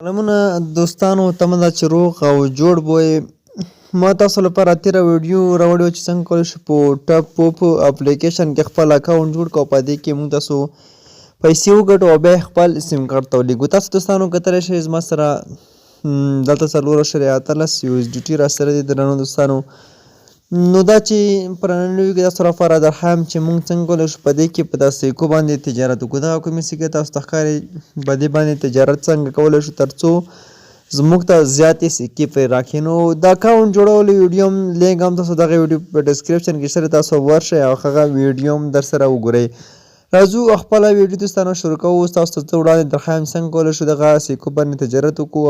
سلامونه دوستانو، تمه ده چې روغ او جوړ بوی. ما تاسو لپاره تېره ویډیو راوړې وه چې څنګه کولی شو په ټاپ پوپ اپلیکیشن کې خپل اکاونټ جوړ کړو او په دې کې موږ تاسو پیسې وګټو او بیا خپل سیم کارت ته ولیږو. تاسو دوستانو کتلی شئ زما سره دلته 4.13 USDT راسره دي درنو دوستانو. نو دا چې په ننني ویډیو کې تاسو لپاره درښیم چې موږ څنګه کولی شو په دې کې په داسې سکو باندې تجارت وکړو. دغه کومې سکې تاسو ته ښکاري په دې باندې تجارت څنګه کولی شو تر څو زموږ ته زیاتې سکې پرې راکړي. نو د اکاونټ جوړولو ویډیو هم لینک هم تاسو دغه ویډیو په ډسکرپشن کې شته، تاسو ورشئ او هغه ویډیو هم در سره وګورئ. راځو خپله ویډیو دوستانو شروع کوو. اوس تاسو ته زه وړاندې درښیم څنګه کولی شو دغه سکو باندې تجارت وکړو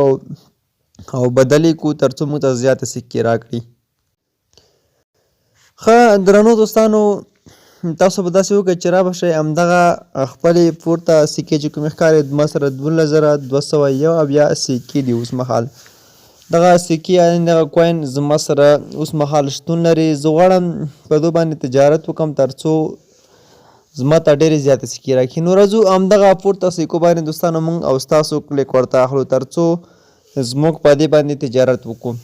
او بدل یې کړو تر څو موږ ته زیاتې سکې راکړي. ښه درنو دوستانو، تاسو به داسې وکړئ چې رابشئ همدغه خپلې پورته سکې چې کومې ښکاري ما سره 12,201 سکې دي اوس مهال. دغه سکې یعنې دغه کوین زما سره اوس مهال شتون لري. زه غواړم په دې باندې تجارت وکړم تر څو زما ته ډېرې زیاتې سکې راکړي. نو راځو همدغه پورته سکو باندې دوستانو موږ او ستاسو کلیک ورته اخلو تر څو زموږ په دې باندې تجارت وکړو.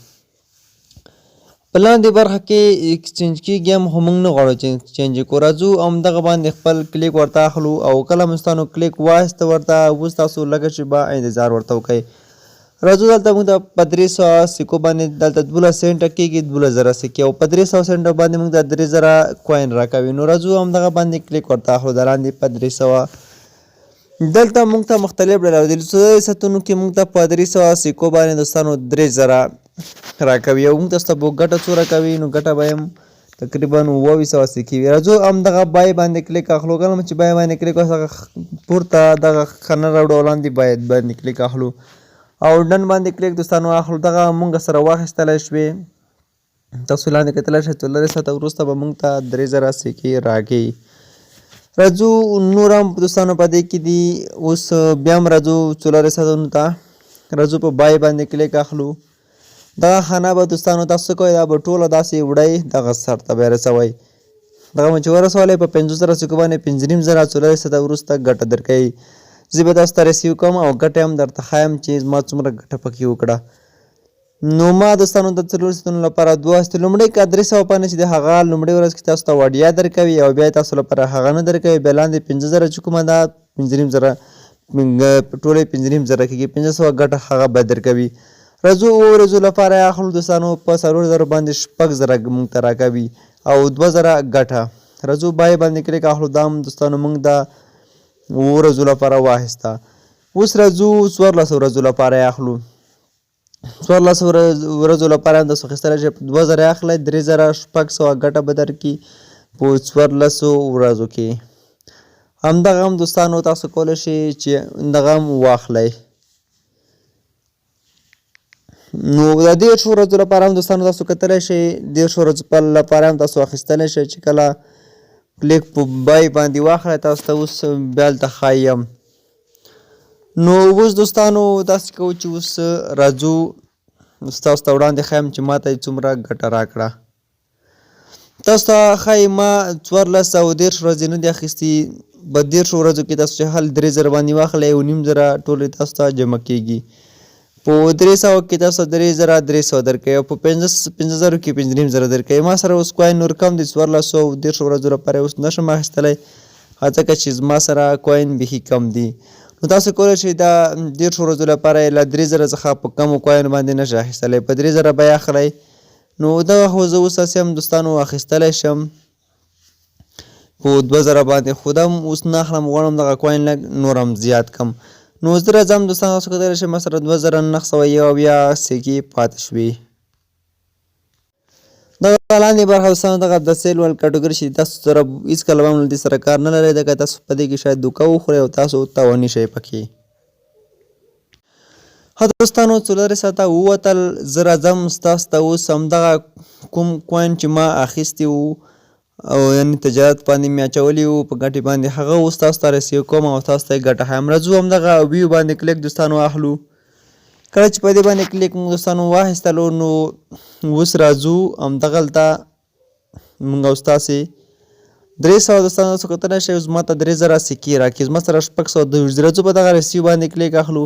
په لاندې برخه کې اکسچینج کېږي هم خو موږ نه غواړو چې اکسچینج یې کړو. راځو همدغه باندې خپل کلیک ورته اخلو او کله مو ستاسو کلیک واخیسته ورته اوس تاسو لږه شېبه انتظار ورته وکړئ. راځو دلته موږ ته په 300 سکو باندې دلته 12 سنټه کېږي 12,000 سکې او په 300 سنټه باندې موږ ته 3,000 کوین راکوي. نو راځو همدغه باندې کلیک ورته اخلو د لاندې په 300. دلته موږ ته مختلف ډله د څلورو ساعتونو کې موږ ته په 300 سکو باندې دوستانو 3,000 راکوي او موږ تاسو ته به ګټه څو راکوي. نو ګټه به هم تقریبا 200 سکې وي. راځو همدغه بای باندې کلیک اخلو. کله چې بای باندې کلیک وکړو پورته دغه ښه راوړو لاندې باندې کلیک اخلو او ډن باندې کلیک دوستانو اخلو. دغه موږ سره واخیستلی شوې تاسو لاندې کتلی شئ 4 ساعته وروسته به موږ ته 3,000 سکې راکوي. راځو نور هم دوستانو په دې کې دي. اوس بیا هم راځو 4 ساعتونو ته راځو په بای باندې کلیک اخلو. دغه خانه به دوستانو تاسو کوئ دا به ټوله داسې وړئ دغه سر ته به یې رسوئ. دغه مو چې ورسولی په 50,000 سکو باندې 5,500 4 ساعته وروسته ګټه درکوي. زه به تاسو ته رسیو کوم او ګټه هم درته ښایم چې ما څومره ګټه پکې وکړه. نو ما دوستانو د 4 ساعتونو لپاره 2 هستې لومړی که 300 پانې چې د هغه لومړۍ ورځ کې تاسو ته وړیا درکوي او بیا تاسو لپاره هغه نه درکوي. بیا لاندې 5,000 چې کومه ده 5,500 ټولې 5,500 کېږي 500 ګټه هغه به درکوي. راځو 7 ورځو لپاره یې اخلو دوستانو په 4,000 باندې 6,000 موږ ته راکوي او 2,000 ګټه. راځو بای باندې کلیک اخلو. دا هم دوستانو موږ د 7 ورځو لپاره واخیسته. اوس راځو 14 ورځو لپاره یې اخلو. 14 ورځو لپاره هم تاسو اخیستلی شئ 2,000 یې اخلئ 3,600 ګټه به درکړي په 14 ورځو کې. همدغه هم دوستانو تاسو کولی شئ چې دغه هم واخلئ. نو د 13 ورځو لپاره هم دوستانو تاسو کتلی شئ 13 ورځو لپاره هم تاسو اخیستلی شئ چې کله کلیک په بای باندې واخلئ تاسو ته اوس بیا هلته ښایم. نو اوس دوستانو داسې کوو چې اوس راځو ستاسو ته وړاندې ښایم چې ما ته یې څومره ګټه راکړه. تاسو ته ښایي ما 1413 ورځې نه دي اخیستي. په 13 ورځو کې تاسو چې حل 3,000 باندې واخلئ 9,500 ټولې تاسو ته جمع کېږي. په 300 کې تاسو 3,300 درکوي او په 5,000 کې 5,500 درکوي. ما سره اوس کوین نور کم دی 1413 ورځو لپاره اوس نشم اخیستلی ځکه چې زما سره کوین بیخي کم دي. نو تاسو کولی شئ دا 13 ورځو لپاره له 3,000 څخه په کمو کوین باندې نشئ اخیستلی په 3,000 به یې اخلئ. نو دغه خو زه اوس هسې هم دوستانو اخیستلی شم په 2,000 باندې خو دا هم اوس نه اخلم. غواړم دغه کوین لږ نور هم زیات کم. نو زه راځم دوستانو تاسو کتلی شئ ما سره 2,901 سکې پاتې شوې. دغه لاندې برخه دوستانو دغه د سیل ول کټګوري چې تاسو سره هېڅکله به هم له دې سره کار نه لرئ ځکه تاسو په دې کې شاید دوکه وخورئ او تاسو تاواني شئ پکې. ښه دوستانو 4 ساعته ووتل. زه راځم ستاسو ته اوس همدغه کوم کوین چې ما اخیستي وو او یعنې تجارت باندې مې اچولی وو په ګټې باندې هغه اوس تاسو ته رسیو کوم او تاسو ته یې ګټه ښایم. راځو همدغه ویو باندې کلیک دوستانو اخلو. کله چې په دې باندې کلیک موږ دوستانو واخیستلو نو اوس راځو همدغه هلته موږ او ستاسې 300 دوستانو تاسو کتلی شئ اوس ما ته 3,000 سکې راکړي. زما سره 600 راځو په دغه رسیو باندې کلیک اخلو.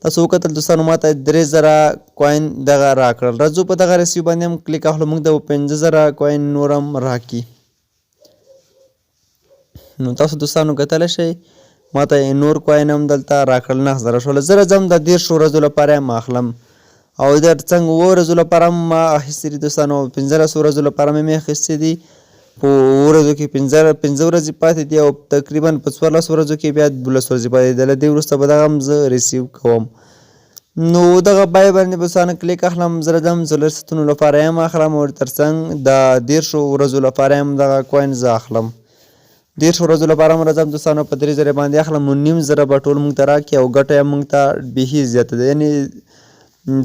تاسو وکتل دوستانو ماته 3000 کوین دغه راکړل. راځو په دغه ریسیو باندې هم کلیک اخلو، موږ د 15000 کوین نور هم راکړي. نو تاسو دوستانو کتلی شئ ماته نور کوین هم دلته راکړل 9000 شول. زه راځم د 10 ورځو لپاره هم اخلم او د څنګه 7 ورځو لپاره هم ما اخیستې دي دوستانو. 15 ورځو لپاره مې اخیستې دي. په ورځو کې 15 ورځې پاتې دي او تقریبا په 14 ورځو کې بیا 12 ورځې پاتې دي. له دې وروسته به دغه هم زه ریسیو کوم. نو دغه بای باندې به دوستانو کلیک اخلم. زه راځم 4 ساعتونو لپاره هم اخلم او تر څنګ د 10 ورځو لپاره هم دغه کوین زه اخلم. 10 ورځو لپاره هم راځم دوستانو په 3000 باندې اخلم. نو 9,000 به ټول موږ ته راکړي او ګټه یې موږ ته بیخي زیاته ده، یعنې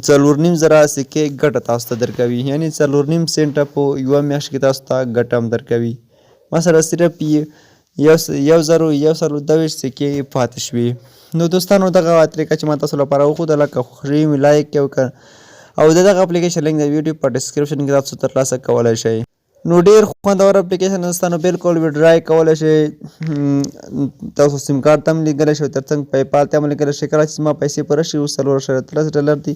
4.5 سکې ګټه تاسو ته درکوي، یعنې 4.5 سنټه په یوه میاشت کې تاسو ته ګټه هم درکوي. مثلا صرف 1,022 سکې پاتې شوي. نو دوستانو دغه طریقه چې ما تاسو لپاره وښودله، که خوښوي مې لایک کړئ او د دغه اپلیکیشن لینک د ویډیو په ډسکرپشن کې تاسو ترلاسه کولی شئ. نو ډېر خوندور اپلیکیشن دوستانو، بالکل وډرای کولی شئ. تاسو سیم کارت ته هم لیږلی شئ، تر څنګ پیپال ته هم لیږلی شئ. کله چې زما پیسې پوره شي $4.13 دي